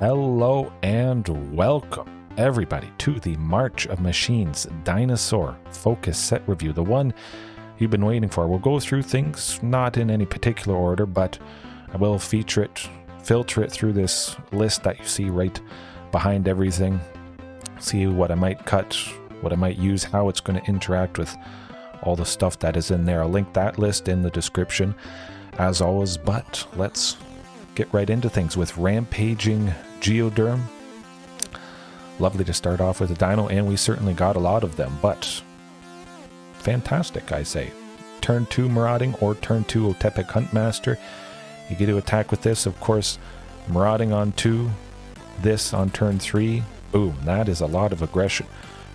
Hello and welcome everybody to the March of Machines Dinosaur Focus Set Review, the one you've been waiting for. We'll go through things not in any particular order, but I will filter it through this list that you see right behind everything. See what I might cut, what I might use, how it's going to interact with all the stuff that is in there. I'll link that list in the description as always, but let's get right into things with Rampaging Geoderm. Lovely to start off with a dino, and we certainly got a lot of them, but fantastic, I say. Turn 2 Marauding or Turn 2 Otepic Huntmaster. You get to attack with this, of course, Marauding on 2, this on turn 3. Boom, that is a lot of aggression.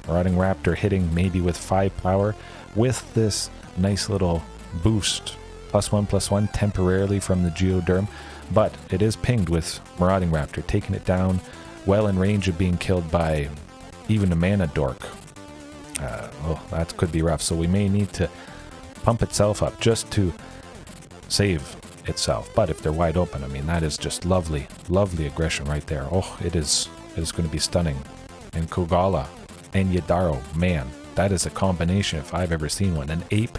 Marauding Raptor hitting maybe with 5 power with this nice little boost. +1/+1 temporarily from the Geoderm, but it is pinged with Marauding Raptor, taking it down well in range of being killed by even a Mana Dork. That could be rough, so we may need to pump itself up just to save itself. But if they're wide open, I mean, that is just lovely, lovely aggression right there. Oh, it is going to be stunning. And Kogala and Yidaro, man, that is a combination if I've ever seen one. An ape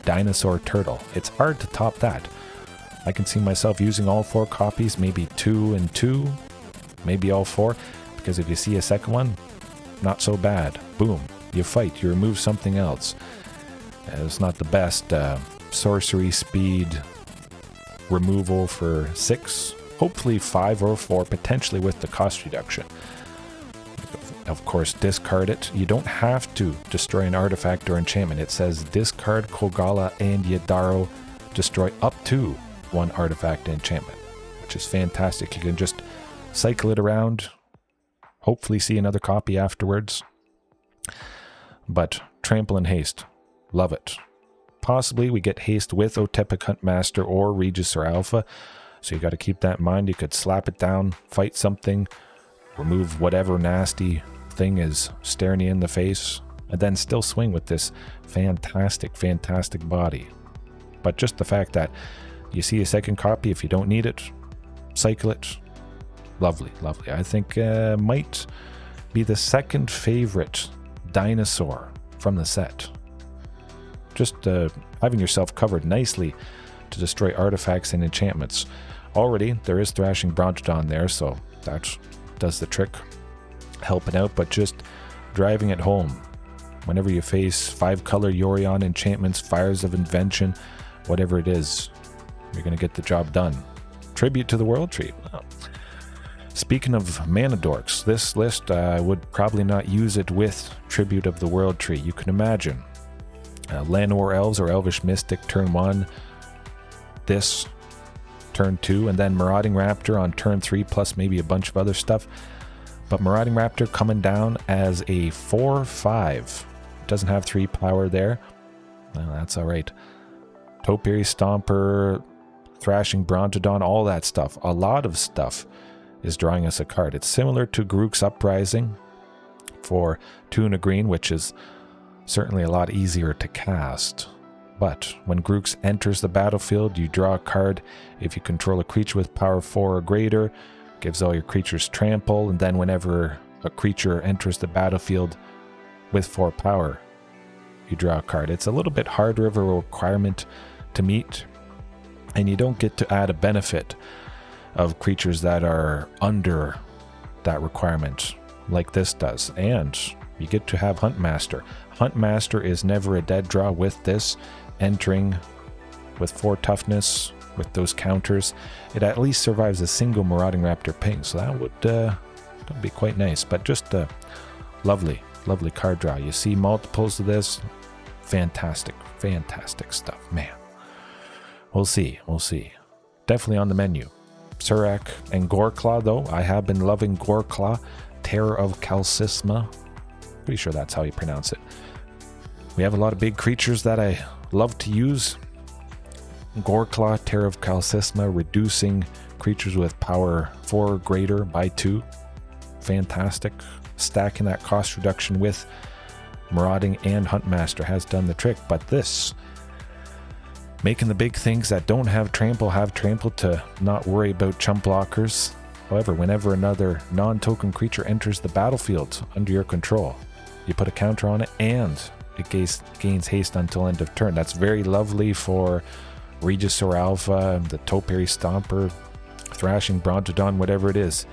dinosaur turtle. It's hard to top that. I can see myself using all 4 copies, maybe 2 and 2, maybe all 4, because if you see a second one, not so bad. Boom, you fight, you remove something else. It's not the best sorcery speed removal for 6, hopefully 5 or 4, potentially with the cost reduction. Of course, discard it. You don't have to destroy an artifact or enchantment. It says discard Kogala and Yidaro, destroy up to 1 artifact enchantment, which is fantastic. You can just cycle it around, hopefully see another copy afterwards. But trample and haste, love it. Possibly we get haste with Otepic Huntmaster or Regis or Alpha, so you got to keep that in mind. You could slap it down, fight something, remove whatever nasty thing is staring you in the face, and then still swing with this fantastic, fantastic body. But just the fact that you see a second copy, if you don't need it, cycle it. Lovely, lovely. I think might be the second favorite dinosaur from the set. Just having yourself covered nicely to destroy artifacts and enchantments. Already, there is Thrashing Brontodon there, so that does the trick, helping out, but just driving it home. Whenever you face 5-color Yorion enchantments, Fires of Invention, whatever it is, you're going to get the job done. Tribute to the World Tree. Well, speaking of Mana Dorks, this list, I would probably not use it with Tribute of the World Tree. You can imagine Llanowar Elves or Elvish Mystic turn 1, this turn 2, and then Marauding Raptor on turn 3, plus maybe a bunch of other stuff. But Marauding Raptor coming down as a 4/5. Doesn't have 3 power there. Well, that's alright. Topiary Stomper, Thrashing Brontodon, all that stuff. A lot of stuff is drawing us a card. It's similar to Grook's Uprising for 2 and a green, which is certainly a lot easier to cast. But when Grook's enters the battlefield, you draw a card. If you control a creature with power 4 or greater, gives all your creatures trample, and then whenever a creature enters the battlefield with 4 power, you draw a card. It's a little bit harder of a requirement to meet, and you don't get to add a benefit of creatures that are under that requirement like this does. And you get to have Huntmaster. Huntmaster is never a dead draw with this, entering with 4 toughness with those counters. It at least survives a single Marauding Raptor ping, so that would be quite nice. But just a lovely, lovely card draw. You see multiples of this. Fantastic, fantastic stuff, man. We'll see, we'll see. Definitely on the menu. Surrak and Goreclaw, though. I have been loving Goreclaw. Terror of Calcisma. Pretty sure that's how you pronounce it. We have a lot of big creatures that I love to use. Goreclaw, Terror of Calcisma, reducing creatures with power 4 or greater by 2. Fantastic. Stacking that cost reduction with Marauding and Huntmaster has done the trick. But this, making the big things that don't have trample to not worry about chump blockers. However, whenever another non-token creature enters the battlefield under your control, you put a counter on it and it gains haste until end of turn. That's very lovely for Regisaur Alpha, the Topiary Stomper, Thrashing Brontodon, whatever it is.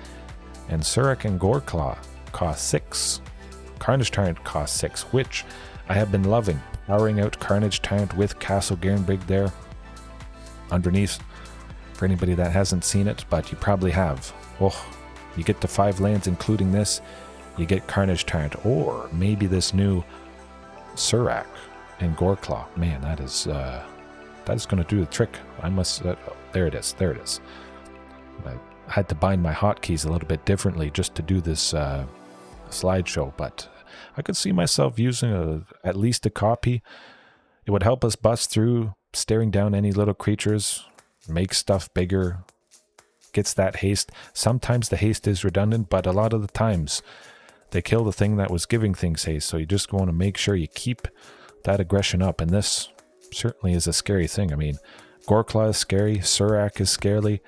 And Surrak and Goreclaw cost 6. Carnage Tyrant cost 6, which I have been loving. Powering out Carnage Tyrant with Castle Garenbrig there underneath, for anybody that hasn't seen it, but you probably have. Oh, you get to 5 lands including this, you get Carnage Tyrant, or maybe this new Surrak and Goreclaw. Man, that is going to do the trick. I must, there it is. I had to bind my hotkeys a little bit differently just to do this slideshow, but I could see myself using at least a copy. It would help us bust through, staring down any little creatures, make stuff bigger, gets that haste. Sometimes the haste is redundant, but a lot of the times they kill the thing that was giving things haste, so you just want to make sure you keep that aggression up, and this certainly is a scary thing. I mean, Goreclaw is scary, Surrak is scary,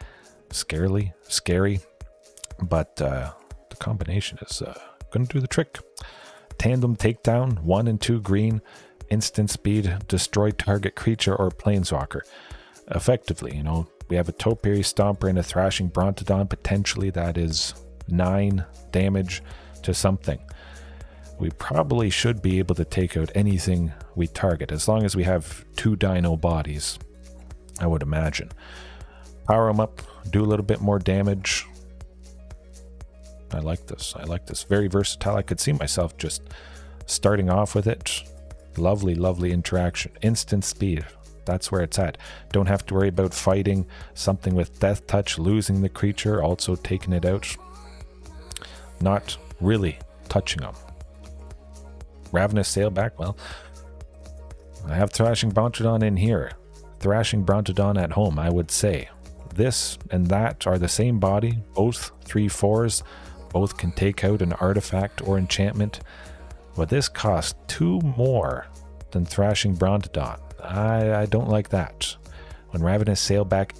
but the combination is going to do the trick. Tandem Takedown, 1 and 2 green, instant speed, destroy target creature or planeswalker. Effectively, you know, we have a Topiary Stomper and a Thrashing Brontodon, potentially that is 9 damage to something. We probably should be able to take out anything we target, as long as we have 2 dino bodies, I would imagine. Power them up, do a little bit more damage. I like this. Very versatile. I could see myself just starting off with it. Lovely, lovely interaction. Instant speed. That's where it's at. Don't have to worry about fighting something with Death Touch, losing the creature, also taking it out. Not really touching them. Ravenous Sailback, well, I have Thrashing Brontodon in here. Thrashing Brontodon at home, I would say. This and that are the same body, both 3/4s, both can take out an artifact or enchantment, but this costs 2 more than Thrashing Brontodon. I don't like that. When Ravenous Sailback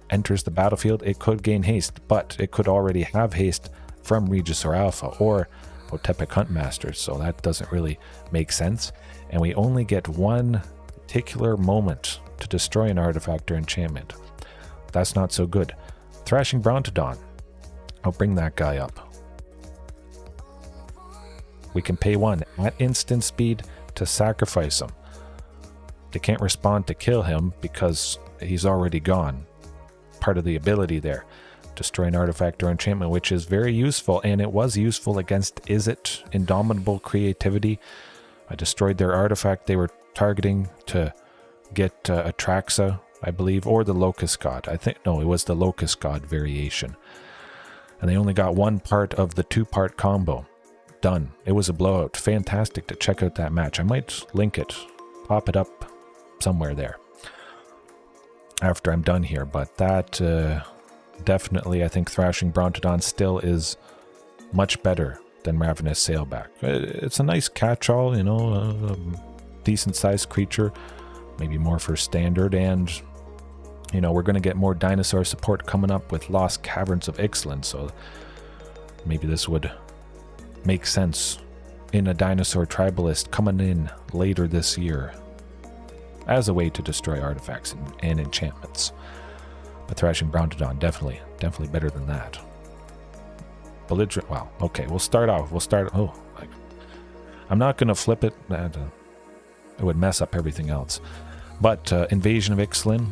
enters the battlefield, it could gain haste, but it could already have haste from Regisaur Alpha or Otepec Huntmaster, so that doesn't really make sense. And we only get 1 particular moment to destroy an artifact or enchantment. That's not so good. Thrashing Brontodon. I'll bring that guy up. We can pay 1 at instant speed to sacrifice him. They can't respond to kill him because he's already gone. Part of the ability there. Destroy an artifact or enchantment, which is very useful, and it was useful against Izzet, Indomitable Creativity. I destroyed their artifact they were targeting to get Atraxa, I believe, or the Locust God. No, it was the Locust God variation. And they only got 1 part of the 2-part combo done. It was a blowout. Fantastic to check out that match. I might link it, pop it up somewhere there after I'm done here, but that definitely, I think Thrashing Brontodon still is much better than Ravenous Sailback. It's a nice catch-all, you know, a decent-sized creature, maybe more for standard, and you know, we're going to get more dinosaur support coming up with Lost Caverns of Ixalan, so maybe this would make sense in a dinosaur tribalist coming in later this year as a way to destroy artifacts and enchantments. But Thrashing Brontodon, definitely better than that. Belligerent, well, okay, we'll start, I'm not going to flip it, it would mess up everything else. But Invasion of Ixalan,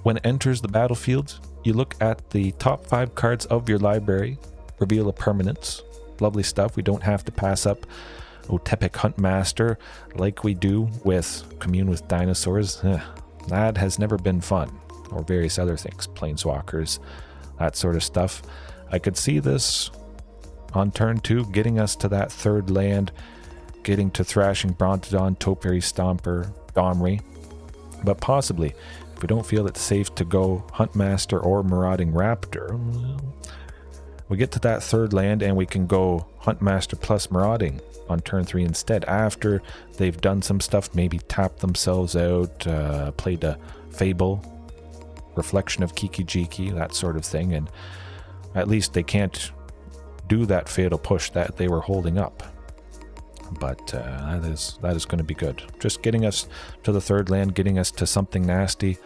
when it enters the battlefield, you look at the top 5 cards of your library, reveal a permanence. Lovely stuff. We don't have to pass up Otepec Huntmaster like we do with Commune with Dinosaurs. That has never been fun. Or various other things, Planeswalkers, that sort of stuff. I could see this on turn 2, getting us to that 3rd land, getting to Thrashing Brontodon, Topiary Stomper, Domri. But possibly, if we don't feel it's safe to go Huntmaster or Marauding Raptor, we get to that 3rd land and we can go Huntmaster plus Marauding on turn 3 instead, after they've done some stuff, maybe tapped themselves out, played a Fable, reflection of Kiki Jiki, that sort of thing, and at least they can't do that fatal push that they were holding up. But that is going to be good. Just getting us to the third land, getting us to something nasty,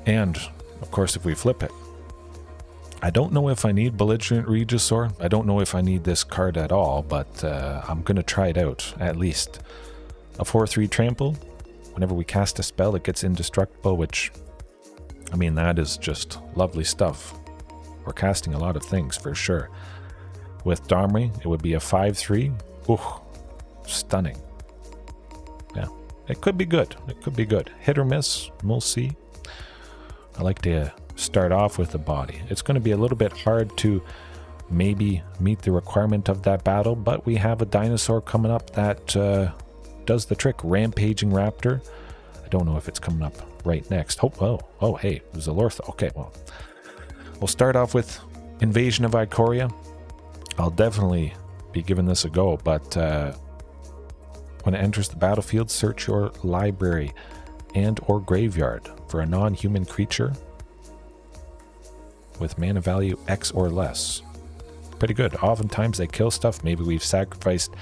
and of course if we flip it, I don't know if I need Belligerent Regisaur. I don't know if I need this card at all, but I'm going to try it out at least. A 4/3 trample. Whenever we cast a spell, it gets indestructible, which, I mean, that is just lovely stuff. We're casting a lot of things for sure. With Domri, it would be a 5/3. Ooh, stunning. Yeah, it could be good. It could be good. Hit or miss, we'll see. I like to start off with the body. It's going to be a little bit hard to maybe meet the requirement of that battle, but we have a dinosaur coming up that does the trick. Rampaging Raptor. I don't know if it's coming up right next. Oh, hey, Zalortha. Okay, well, we'll start off with Invasion of Ikoria. I'll definitely be giving this a go, but when it enters the battlefield, search your library and or graveyard for a non-human creature with mana value X or less. Pretty good. Oftentimes they kill stuff. Maybe we've sacrificed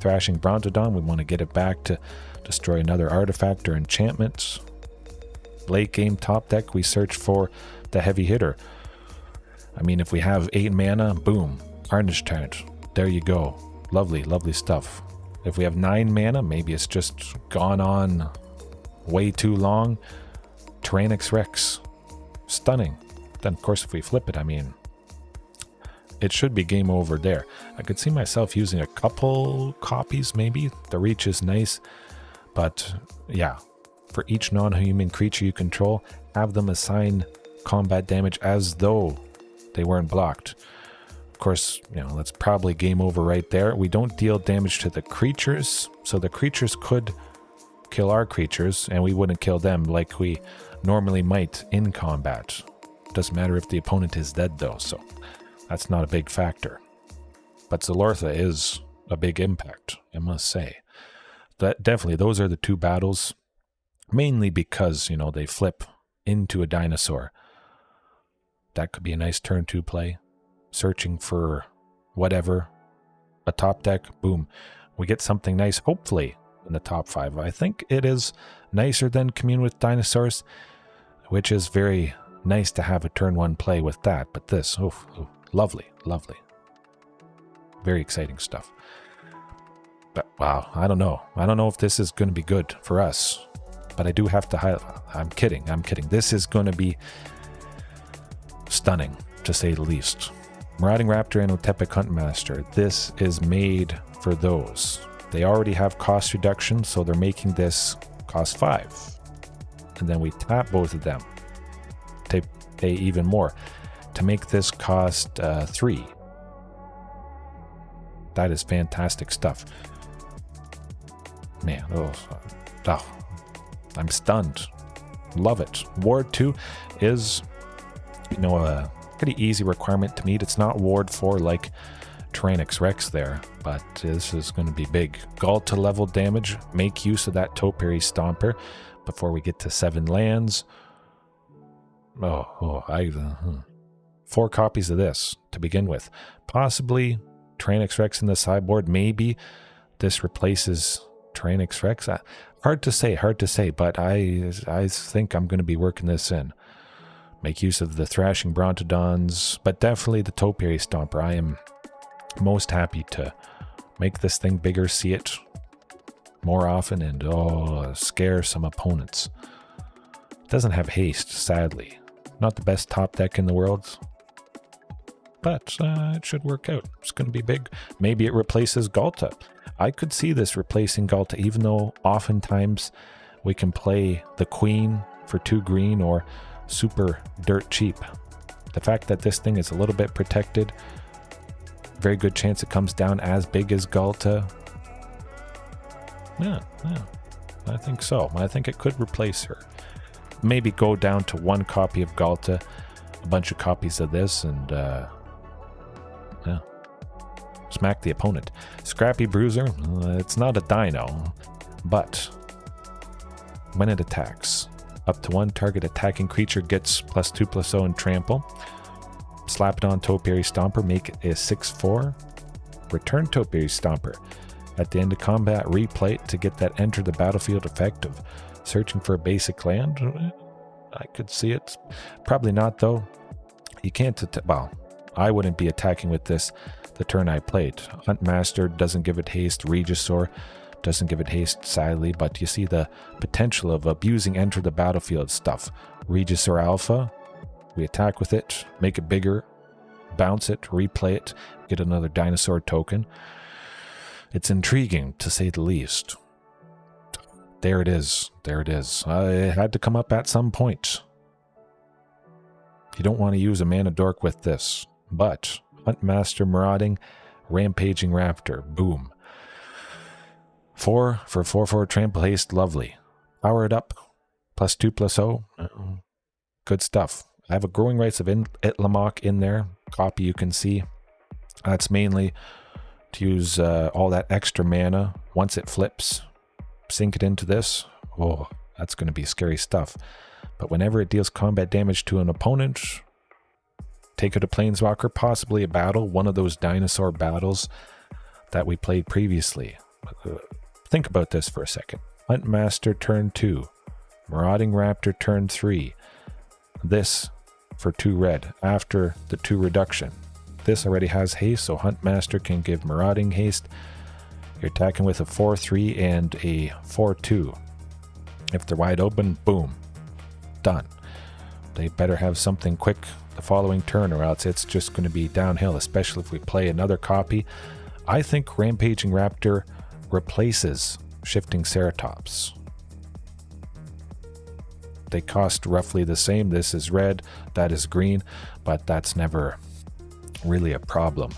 Thrashing Brontodon. We want to get it back to destroy another artifact or enchantment. Late game top deck, we search for the heavy hitter. I mean, if we have 8 mana, boom, Carnage Tyrant. There you go. Lovely, lovely stuff. If we have 9 mana, maybe it's just gone on way too long. Tyrannix Rex. Stunning. Then, of course, if we flip it, I mean, it should be game over there. I could see myself using a couple copies, maybe. The reach is nice. But, yeah, for each non-human creature you control, have them assign combat damage as though they weren't blocked. Of course, you know, that's probably game over right there. We don't deal damage to the creatures, so the creatures could kill our creatures, and we wouldn't kill them like we normally might in combat. Doesn't matter if the opponent is dead, though, so that's not a big factor. But Zalortha is a big impact, I must say. That definitely, those are the two battles, mainly because, you know, they flip into a dinosaur. That could be a nice turn 2 play. Searching for whatever, a top deck, boom, we get something nice, hopefully in the top 5. I think it is nicer than Commune with Dinosaurs, which is very nice to have a turn 1 play with that. But this, lovely, lovely, very exciting stuff. But wow, I don't know if this is going to be good for us, but I do have to highlight. I'm kidding. This is going to be stunning, to say the least. Marauding Raptor and Otepic Huntmaster. This is made for those. They already have cost reduction, so they're making this cost 5. And then we tap both of them to pay even more to make this cost 3. That is fantastic stuff. Man, I'm stunned. Love it. Ward 2 is, you know, a pretty easy requirement to meet. It's not Ward 4 like Tyrannix Rex there, but this is going to be big. Galta level damage. Make use of that Topiary Stomper before we get to 7 lands. 4 copies of this to begin with. Possibly Tyrannix Rex in the sideboard. Maybe this replaces Tyrannix Rex. Hard to say, but I think I'm going to be working this in. Make use of the Thrashing Brontodons, but definitely the Topiary Stomper. I am most happy to make this thing bigger, see it more often, and scare some opponents. It doesn't have haste, sadly. Not the best top deck in the world, but it should work out. It's going to be big. Maybe it replaces Galta. I could see this replacing Galta, even though oftentimes we can play the Queen for 2 green or super dirt cheap. The fact that this thing is a little bit protected, very good chance it comes down as big as Galta. Yeah, I think so. I think it could replace her. Maybe go down to 1 copy of Galta, a bunch of copies of this, and smack the opponent. Scrappy Bruiser, it's not a dino, but when it attacks, Up to 1 target attacking creature gets +2/+0 and trample. Slap it on Topiary Stomper, make it a 6/4. Return Topiary Stomper. At the end of combat, replay it to get that enter the battlefield effect of searching for a basic land. I could see it. Probably not, though. You can't, well, I wouldn't be attacking with this the turn I played. Huntmaster doesn't give it haste. Regisaur doesn't give it haste, sadly, but you see the potential of abusing enter the battlefield stuff. Regisaur Alpha, we attack with it, make it bigger, bounce it, replay it, get another dinosaur token. It's intriguing, to say the least. There it is. There it is. It had to come up at some point. You don't want to use a mana dork with this, but Huntmaster Marauding, Rampaging Raptor, boom. 4 for 4/4 trample haste, lovely. Power it up, +2/+0, good stuff. I have a Growing Rites of Itlamok in there, copy you can see. That's mainly to use all that extra mana once it flips. Sink it into this. Oh, that's going to be scary stuff. But whenever it deals combat damage to an opponent, take it to Planeswalker, possibly a battle, one of those dinosaur battles that we played previously. Think about this for a second. Huntmaster turn 2, Marauding Raptor turn 3. This for 2 red after the 2 reduction. This already has haste, so Huntmaster can give Marauding haste. You're attacking with a 4/3 and a 4/2. If they're wide open, boom. Done. They better have something quick the following turn, or else it's just going to be downhill, especially if we play another copy. I think Rampaging Raptor replaces Shifting Ceratops. They cost roughly the same. This is red, that is green, but that's never really a problem.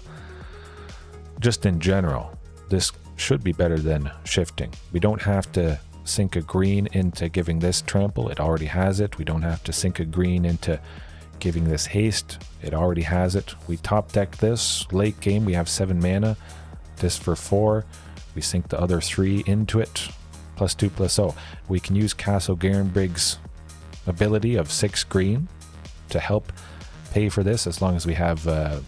Just in general, this should be better than shifting. We don't have to sink a green into giving this trample. It already has it. We don't have to sink a green into giving this haste. It already has it. We top deck this. Late game, we have 7 mana. This for 4. We sink the other 3 into it. +2/+0. We can use Castle Garenbrig's ability of 6 green to help pay for this, as long as we have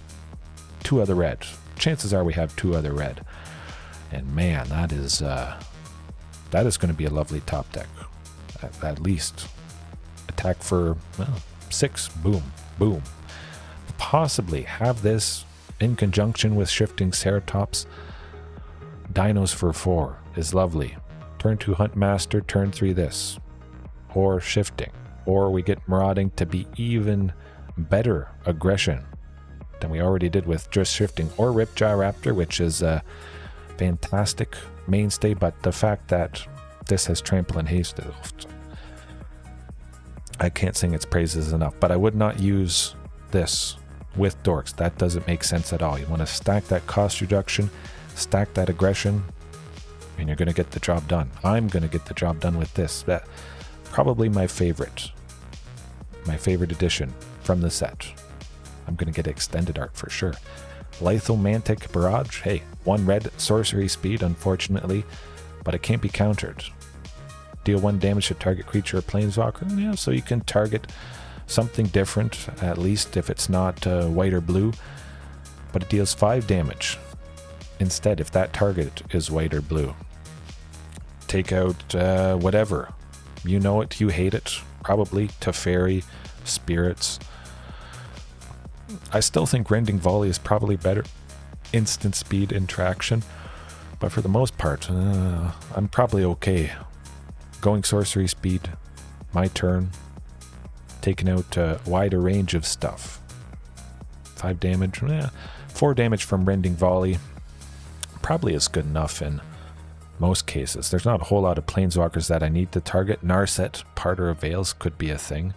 2 other red. Chances are we have 2 other red. And man, that is going to be a lovely top deck. At least. Attack for, well, 6. Boom. Boom. Possibly have this in conjunction with Shifting Ceratops. Dinos for 4 is lovely. Turn 2 Huntmaster, turn 3 this. Or Shifting. Or we get Marauding to be even better aggression than we already did with just Shifting. Or Ripjaw Raptor, which is a fantastic mainstay, but the fact that this has trample and haste, I can't sing its praises enough. But I would not use this with dorks. That doesn't make sense at all. You want to stack that cost reduction, stack that aggression, and you're going to get the job done. I'm going to get the job done with this. That probably my favorite edition from the set. I'm going to get extended art for sure. Lithomantic Barrage. Hey, 1 red sorcery speed, unfortunately, but it can't be countered. Deal 1 damage to target creature or planeswalker. Yeah, so you can target something different, at least if it's not white or blue, but it deals 5 damage instead if that target is white or blue. Take out whatever. You know it, you hate it. Probably Teferi, Spirits. I still think Rending Volley is probably better. Instant speed interaction. But for the most part, I'm probably okay. Going sorcery speed, my turn. Taking out a wider range of stuff. 5 damage, 4 damage from Rending Volley. Probably is good enough in most cases. There's not a whole lot of planeswalkers that I need to target. Narset, Parter of Veils could be a thing.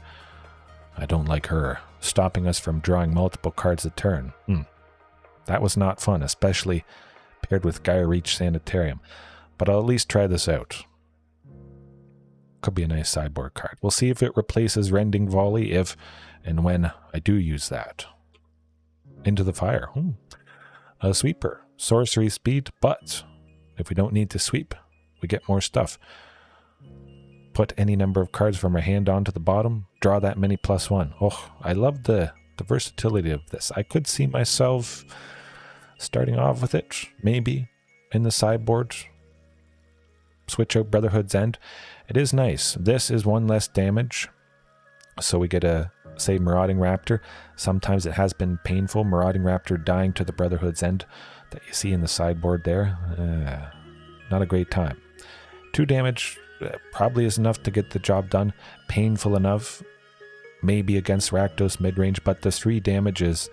I don't like her. Stopping us from drawing multiple cards a turn. That was not fun, especially paired with Gaia Reach Sanitarium. But I'll at least try this out. Could be a nice sideboard card. We'll see if it replaces Rending Volley, if and when I do use that. Into the Fire. A Sweeper. Sorcery speed, but if we don't need to sweep, we get more stuff. put any number of cards from our hand onto the bottom, draw that many +1. Oh, I love the versatility of this. I could see myself starting off with it, maybe, in the sideboard. Switch out Brotherhood's End. It is nice. This is one less damage. So we get a, say, Marauding Raptor. Sometimes it has been painful. Marauding Raptor dying to the Brotherhood's End that you see in the sideboard there. Not a great time. 2 damage probably is enough to get the job done. Painful enough. Maybe against Rakdos mid-range, but the 3 damages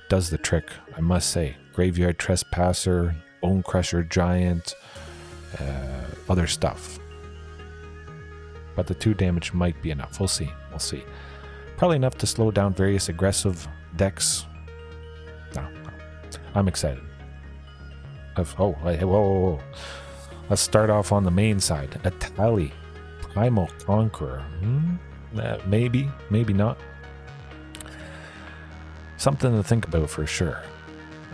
does the trick, I must say. Graveyard Trespasser, Bone Crusher Giant, other stuff. But the 2 damage might be enough. We'll see. We'll see. Probably enough to slow down various aggressive decks. No. I'm excited. Whoa. Let's start off on the main side. Etali, Primal Conqueror. Maybe not. Something to think about for sure.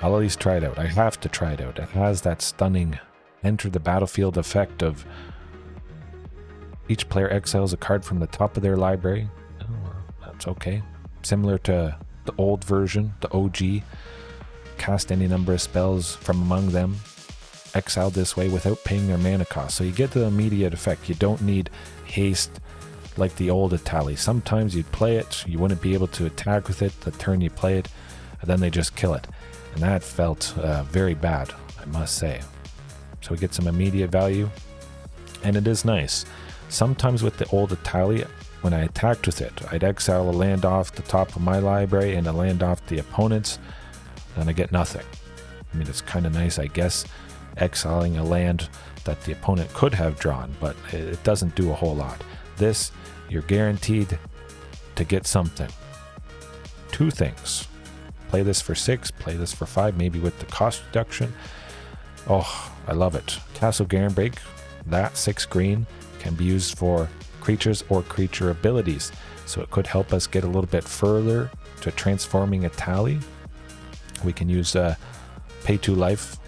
I'll at least try it out. I have to try it out. It has that stunning enter the battlefield effect of each player exiles a card from the top of their library. Oh, that's okay. Similar to the old version, the OG. Cast any number of spells from among them. Exiled this way without paying their mana cost. So you get the immediate effect. You don't need haste like the old Etali. Sometimes you'd play it, you wouldn't be able to attack with it the turn you play it, and then they just kill it. And that felt very bad, I must say. So we get some immediate value, and it is nice. Sometimes with the old Etali, when I attacked with it, I'd exile a land off the top of my library and a land off the opponent's, and I get nothing. I mean, it's kind of nice, I guess, exiling a land that the opponent could have drawn, but it doesn't do a whole lot. This, you're guaranteed to get something. 2 things. Play this for 6, play this for 5, maybe with the cost reduction. Oh, I love it. Castle Garenbreak, that 6 green, can be used for creatures or creature abilities. So it could help us get a little bit further to transforming Etali. We can use pay 2 life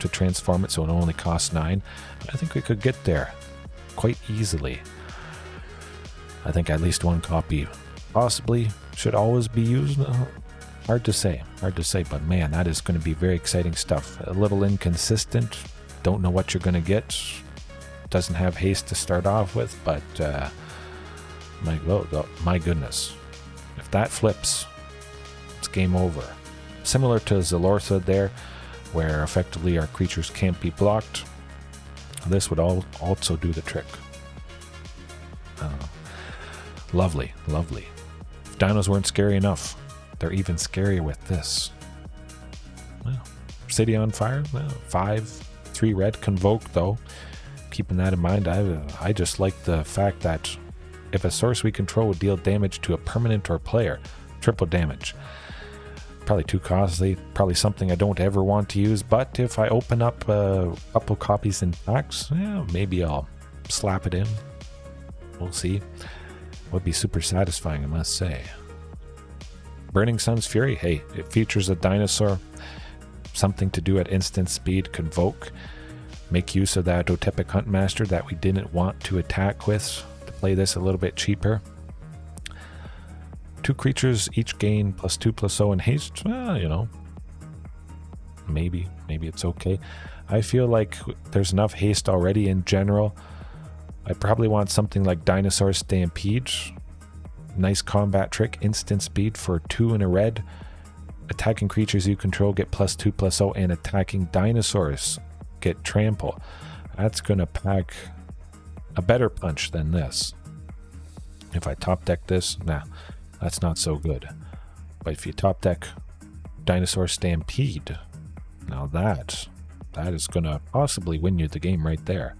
to transform it so it only costs 9. I think we could get there quite easily. I think at least 1 copy possibly should always be used. Hard to say, but man, that is going to be very exciting stuff. A little inconsistent, don't know what you're going to get. Doesn't have haste to start off with, but my goodness. If that flips, it's game over. Similar to Zalortha there, where effectively our creatures can't be blocked. This would also do the trick. Lovely. If dinos weren't scary enough, they're even scarier with this. Well, City on Fire, 5, 3 red, Convoke though. Keeping that in mind, I just like the fact that if a source we control would deal damage to a permanent or player, triple damage. Probably too costly, probably something I don't ever want to use, but if I open up a couple copies in packs, maybe I'll slap it in. We'll see. Would be super satisfying, I must say. Burning Sun's Fury, hey, it features a dinosaur, something to do at instant speed, Convoke. Make use of that Otepic Huntmaster that we didn't want to attack with to play this a little bit cheaper. 2 creatures each gain +2/+0 in haste. Maybe it's okay. I feel like there's enough haste already in general. I probably want something like Dinosaur Stampede. Nice combat trick, instant speed for 2 in a red. Attacking creatures you control get +2/+0, and attacking dinosaurs get trample. That's gonna pack a better punch than this. If I top deck this, that's not so good. But if you top deck Dinosaur Stampede, now that is gonna possibly win you the game right there.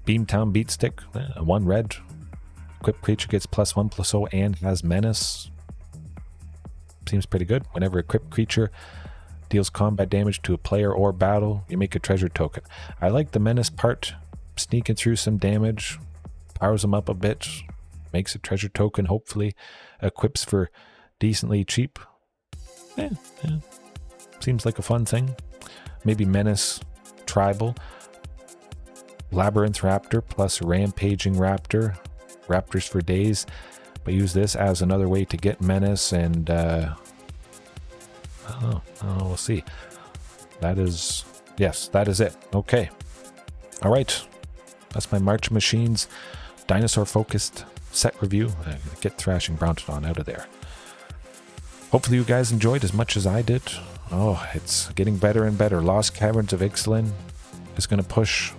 Beamtown Beatstick, 1 red. Equipped creature gets +1/+0 and has menace. Seems pretty good. Whenever equipped creature deals combat damage to a player or battle, you make a treasure token. I like the menace part. Sneaking through some damage, powers them up a bit, makes a treasure token, hopefully equips for decently cheap. Seems like a fun thing. Maybe menace tribal. Labyrinth Raptor plus Rampaging Raptor. Raptors for days. But use this as another way to get Menace and... we'll see. That is... Yes, that is it. Okay. Alright. That's my March of Machines dinosaur-focused set review. Get Thrashing Brownton out of there. Hopefully you guys enjoyed as much as I did. Oh, it's getting better and better. Lost Caverns of Ixalan is going to push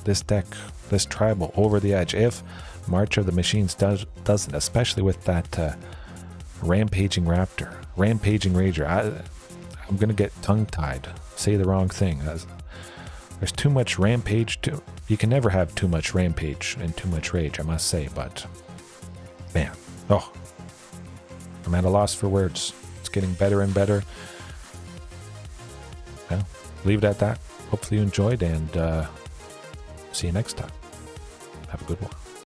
this deck, this tribal, over the edge. If March of the Machines doesn't, especially with that Rampaging Raptor, Rampaging Rager. I'm going to get tongue-tied, say the wrong thing. There's too much Rampage. You can never have too much Rampage and too much Rage, I must say, but man, I'm at a loss for words. It's getting better and better. Well, leave it at that. Hopefully you enjoyed, and see you next time. Have a good one.